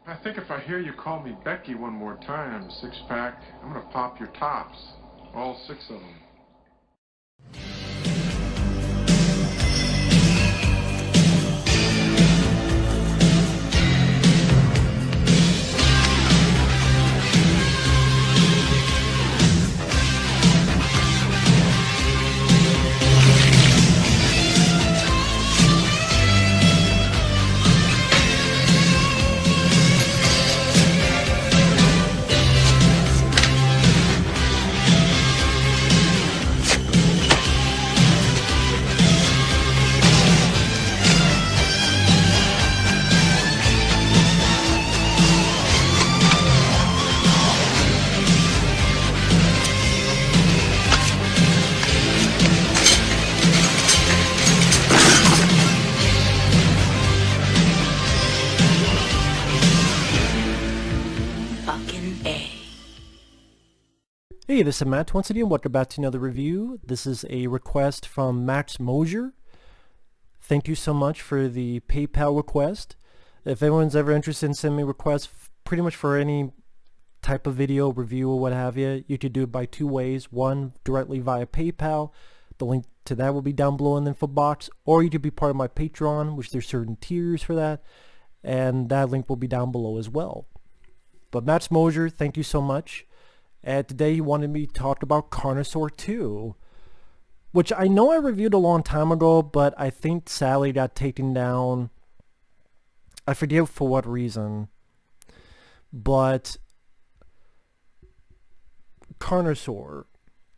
I think if I hear you call me Becky one more time, six-pack, I'm gonna pop your tops. All six of them. Hey, this is Matt once again. Welcome back to another review. This is a request from Max Mosier. Thank you so much for the PayPal request. If anyone's ever interested in sending me requests pretty much for any type of video, review, or what have you, you could do it by two ways. One, directly via PayPal. The link to that will be down below in the info box. Or you could be part of my Patreon, which there's certain tiers for that. And that link will be down below as well. But Max Mosier, thank you so much. And today he wanted me to talk about Carnosaur 2, which I know I reviewed a long time ago, but I think sadly got taken down. I forget for what reason. But Carnosaur,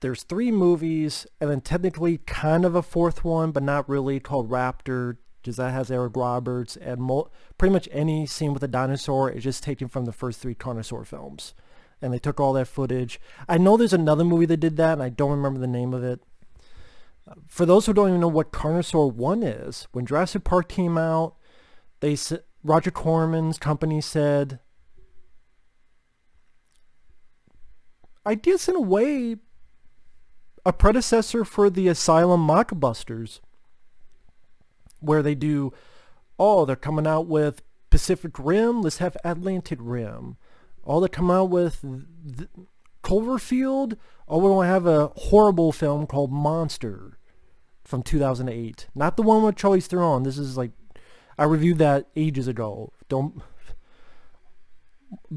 there's 3 movies, and then technically kind of a 4th one, but not really, called Raptor, because that has Eric Roberts, and pretty much any scene with a dinosaur is just taken from the first 3 Carnosaur films. And they took all that footage. I know there's another movie that did that, and I don't remember the name of it. For those who don't even know what Carnosaur 1 is, when Jurassic Park came out, Roger Corman's company said, I guess in a way, a predecessor for the Asylum Mockbusters, where they do, oh, they're coming out with Pacific Rim, let's have Atlantic Rim. Oh, they come out with Cloverfield. Oh, we want to have a horrible film called Monster from 2008. Not the one with Charlize Theron. This is like, I reviewed that ages ago.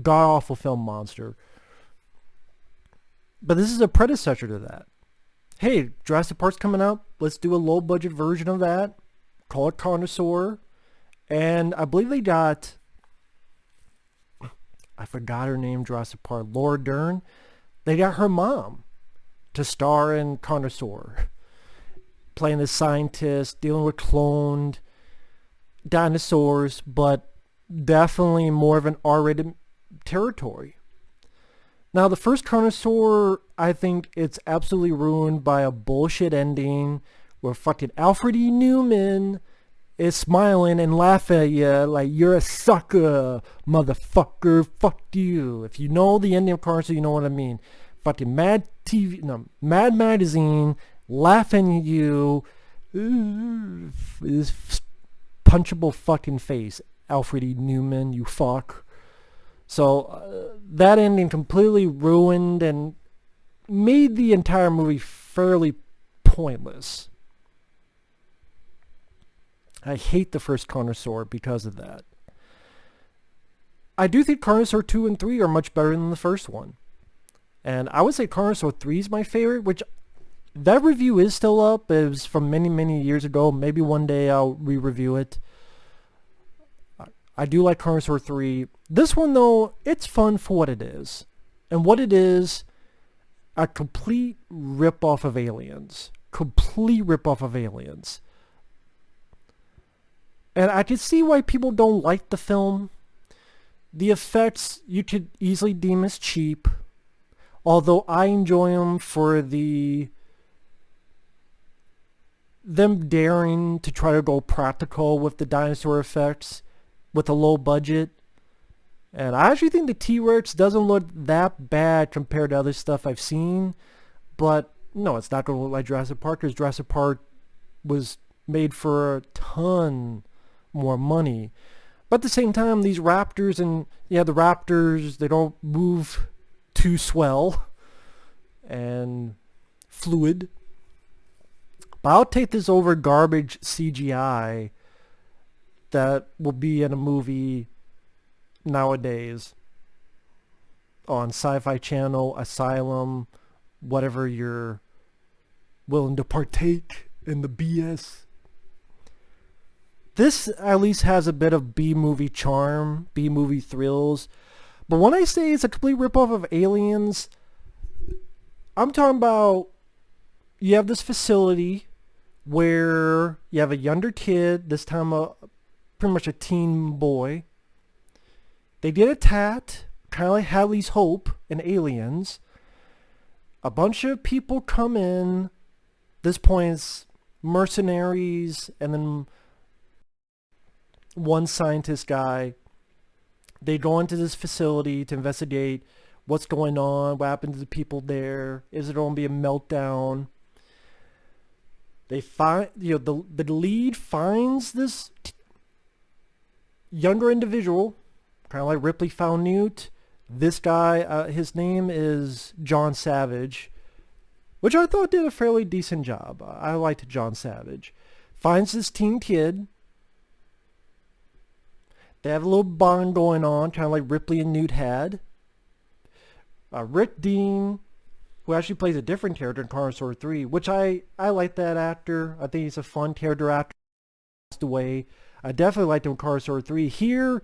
God-awful film, Monster. But this is a predecessor to that. Hey, Jurassic Park's coming out. Let's do a low-budget version of that. Call it Carnosaur. And I believe they got, I forgot her name, Jurassic Park, Laura Dern. They got her mom to star in Carnosaur, playing the scientist, dealing with cloned dinosaurs, but definitely more of an R-rated territory. Now, the first Carnosaur, I think it's absolutely ruined by a bullshit ending where fucking Alfred E. Newman is smiling and laughing at you like you're a sucker, motherfucker, fuck you. If you know the ending of Carnosaur, you know what I mean. Fucking Mad Magazine laughing at you. This punchable fucking face, Alfred E. Newman, you fuck. So that ending completely ruined and made the entire movie fairly pointless. I hate the first Carnosaur because of that. I do think Carnosaur 2 and 3 are much better than the first one. And I would say Carnosaur 3 is my favorite, which that review is still up. It was from many, many years ago. Maybe one day I'll re-review it. I do like Carnosaur 3. This one, though, it's fun for what it is. And what it is, a complete rip-off of Aliens. Complete rip-off of Aliens. And I can see why people don't like the film. The effects you could easily deem as cheap. Although I enjoy them for them daring to try to go practical with the dinosaur effects with a low budget. And I actually think the T-Rex doesn't look that bad compared to other stuff I've seen. But no, it's not going to look like Jurassic Park, because Jurassic Park was made for a ton more money. But at the same time, these raptors, and yeah, the raptors, they don't move too swell and fluid. But I'll take this over garbage CGI that will be in a movie nowadays on Sci-Fi Channel, Asylum, whatever you're willing to partake in the BS. This at least has a bit of B-movie charm, B-movie thrills. But when I say it's a complete ripoff of Aliens, I'm talking about you have this facility where you have a younger kid, this time pretty much a teen boy. They get attacked, kind of like Hadley's Hope in Aliens. A bunch of people come in. This point it's mercenaries and then one scientist guy. They go into this facility to investigate what's going on, what happened to the people there, is it going to be a meltdown? They find, the lead finds this younger individual, kind of like Ripley found Newt. This guy, his name is John Savage, which I thought did a fairly decent job. I liked John Savage. Finds this teen kid. They have a little bond going on, kind of like Ripley and Newt had. Rick Dean, who actually plays a different character in Carnosaur 3, which I like that actor. I think he's a fun character actor. Passed away. I definitely liked him in Carnosaur 3. Here,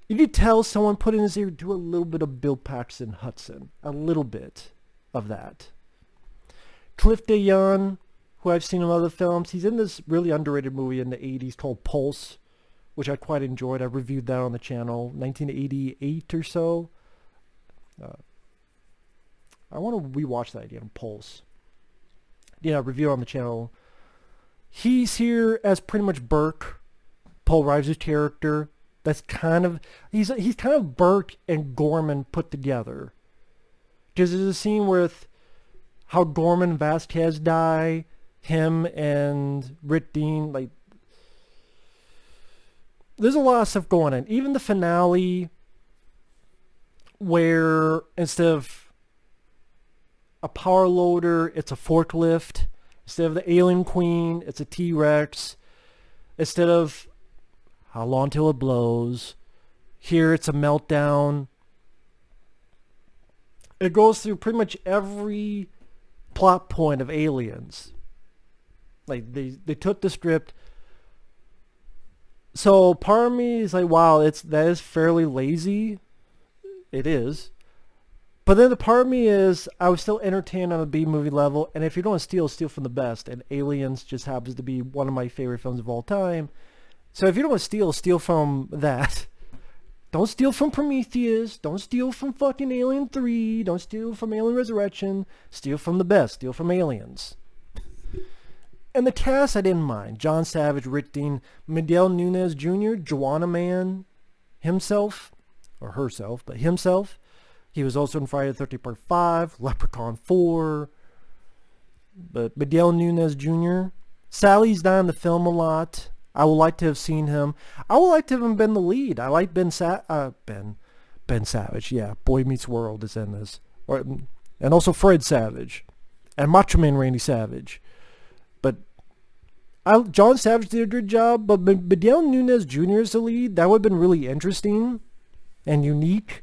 you could tell someone put in his ear, do a little bit of Bill Paxton Hudson. A little bit of that. Cliff DeYoung, who I've seen in other films, he's in this really underrated movie in the 80s called Pulse, which I quite enjoyed. I reviewed that on the channel, 1988 or so. I want to rewatch that again, Pulse. Yeah, review on the channel. He's here as pretty much Burke, Paul Reiser's character. That's kind of, he's kind of Burke and Gorman put together. Because there's a scene with how Gorman and Vasquez die, him and Rick Dean, like, there's a lot of stuff going on. Even the finale, where instead of a power loader, it's a forklift. Instead of the alien queen, it's a T-Rex. Instead of how long till it blows, here it's a meltdown. It goes through pretty much every plot point of Aliens. Like, they took the script. So part of me is like, wow, that is fairly lazy. It is. But then the part of me is, I was still entertained on a B-movie level, and if you're going to steal from the best, and Aliens just happens to be one of my favorite films of all time. So if you don't want to steal from that. Don't steal from Prometheus. Don't steal from fucking Alien 3. Don't steal from Alien Resurrection. Steal from the best. Steal from Aliens. And the cast I didn't mind. John Savage, Rick Dean, Miguel Nunez Jr., Joanna Man himself, or herself, but himself. He was also in Friday the 13th Part 5, Leprechaun 4. But Miguel Nunez Jr. Sally's not in the film a lot. I would like to have seen him. I would like to have been the lead. I like Ben Savage. Yeah, Boy Meets World is in this. And also Fred Savage. And Macho Man Randy Savage. But John Savage did a good job. But Miguel Nunez Jr. is the lead. That would have been really interesting and unique.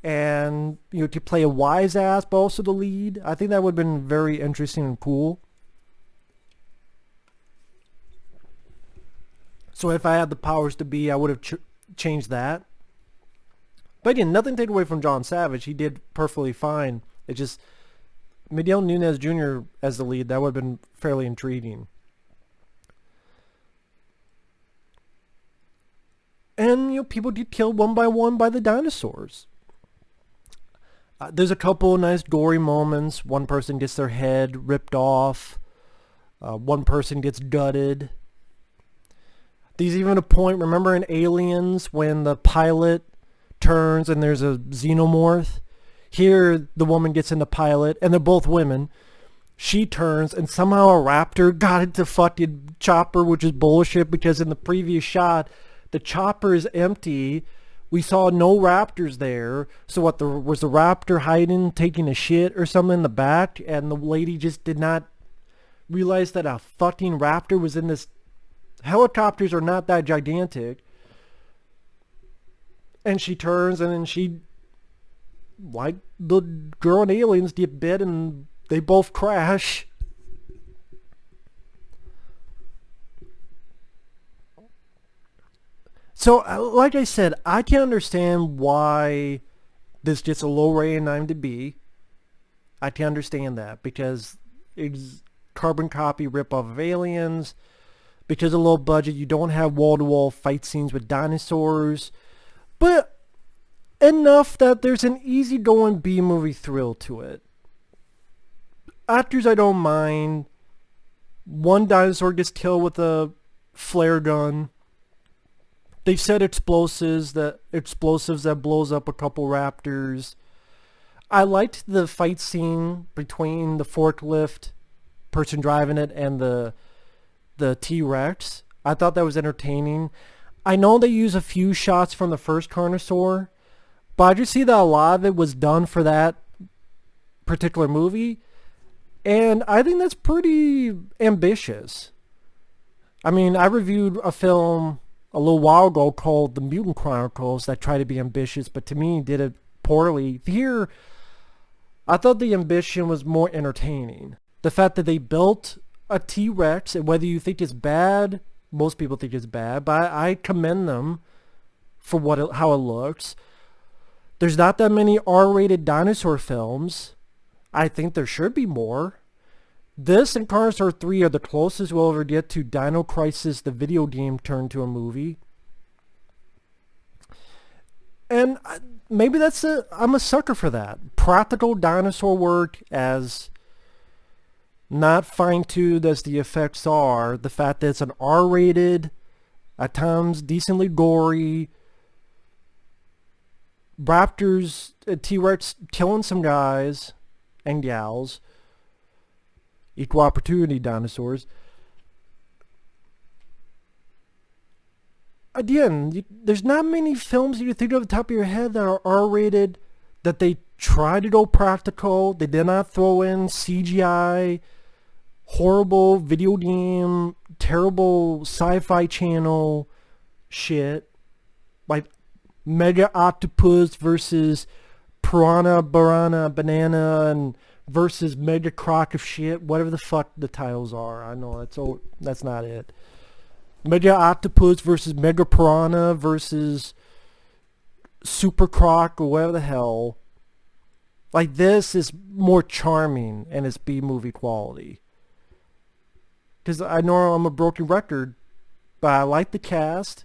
And, to play a wise ass, but also the lead. I think that would have been very interesting and cool. So if I had the powers to be, I would have changed that. But again, nothing taken away from John Savage. He did perfectly fine. It just, Miguel Nunez Jr. as the lead, that would have been fairly intriguing. And, people get killed one by one by the dinosaurs. There's a couple nice gory moments. One person gets their head ripped off. One person gets gutted. There's even a point, remember in Aliens, when the pilot turns and there's a xenomorph? Here, the woman gets in the pilot, and they're both women. She turns, and somehow a raptor got into fucking chopper, which is bullshit, because in the previous shot, The chopper is empty. We saw no raptors there. So what, was the raptor hiding, taking a shit or something in the back, and the lady just did not realize that a fucking raptor was in this? Helicopters are not that gigantic. And she turns, and then she, like the girl in Aliens, get bit and they both crash. So, like I said, I can understand why this gets a low rating on IMDb. I can understand that because it's carbon copy ripoff of Aliens. Because of low budget, you don't have wall-to-wall fight scenes with dinosaurs. But enough that there's an easygoing B-movie thrill to it. Actors I don't mind. One dinosaur gets killed with a flare gun. They've said explosives that blows up a couple raptors. I liked the fight scene between the forklift person driving it and the T-Rex. I thought that was entertaining. I know they use a few shots from the first Carnosaur, but I just see that a lot of it was done for that particular movie, and I think that's pretty ambitious. I mean, I reviewed a film a little while ago called The Mutant Chronicles that tried to be ambitious, but to me did it poorly. Here, I thought the ambition was more entertaining. The fact that they built a T-Rex, and whether you think it's bad, most people think it's bad, but I commend them for how it looks. There's not that many R-rated dinosaur films. I think there should be more. This and Carnosaur 3 are the closest we'll ever get to Dino Crisis, the video game, turned to a movie. And maybe I'm a sucker for that. Practical dinosaur work, as not fine-tuned as the effects are. The fact that it's an R-rated, at times decently gory, raptors, T-Rex killing some guys and gals. Equal opportunity dinosaurs. Again, there's not many films you think of the top of your head that are R-rated, that they try to go practical. They did not throw in CGI, horrible video game, terrible sci-fi channel shit. Like Mega Octopus versus Piranha, Banana, and versus Mega Croc of shit, whatever the fuck the titles are. I know that's not it. Mega Octopus versus Mega Piranha versus Super Croc or whatever the hell. Like, this is more charming and it's B-movie quality. Because I know I'm a broken record, but I like the cast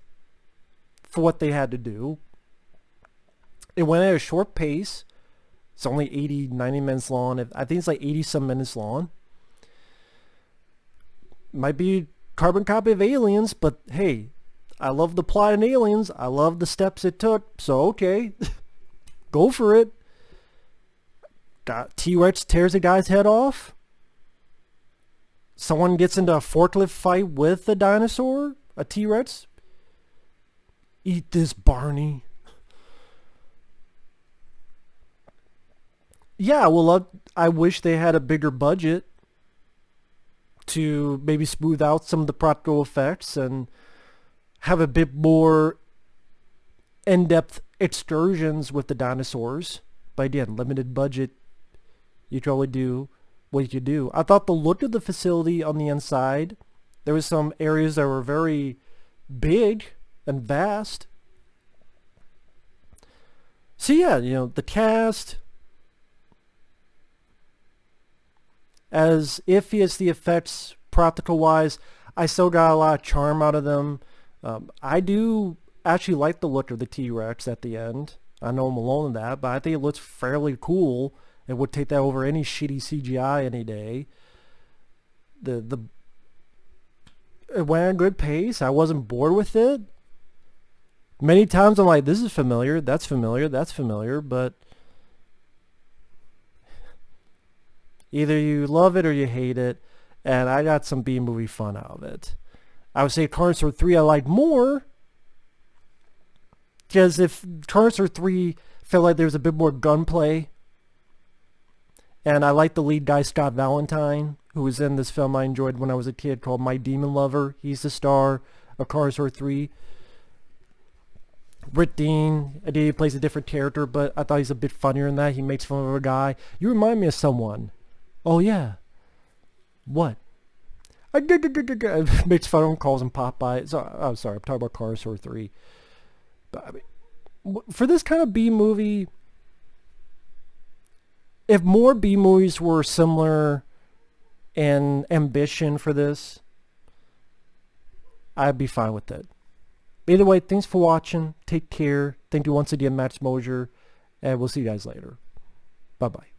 for what they had to do. It went at a short pace. It's only 80, 90 minutes long. I think it's like 80 some minutes long. Might be carbon copy of Aliens, but hey, I love the plot in Aliens. I love the steps it took, so okay. Go for it. T-Rex tears a guy's head off. Someone gets into a forklift fight with a dinosaur, a T-Rex. Eat this, Barney. Yeah, well, I wish they had a bigger budget to maybe smooth out some of the practical effects and have a bit more in-depth excursions with the dinosaurs. But again, limited budget, you can only do what you do. I thought the look of the facility on the inside, there was some areas that were very big and vast. So yeah, the cast, as iffy as the effects practical wise, I still got a lot of charm out of them. I do actually like the look of the T-Rex at the end. I know I'm alone in that, but I think it looks fairly cool and would take that over any shitty CGI any day. It went at a good pace. I wasn't bored with it. Many times I'm like, this is familiar, that's familiar, that's familiar, but either you love it or you hate it, and I got some B-movie fun out of it. I would say Carnosaur 3 I like more, Because if Carnosaur 3 felt like there was a bit more gunplay, and I like the lead guy, Scott Valentine, who was in this film I enjoyed when I was a kid called My Demon Lover. He's the star of Carnosaur 3. Britt Dean, he plays a different character, but I thought he's a bit funnier in that. He makes fun of a guy. You remind me of someone. Oh, yeah. What? Makes fun of him, calls him Popeye. So, I'm sorry, I'm talking about Carnosaur 3. But, I mean, for this kind of B movie, if more B movies were similar in ambition for this, I'd be fine with it. Either way, thanks for watching. Take care. Thank you once again, Max Mosier. And we'll see you guys later. Bye-bye.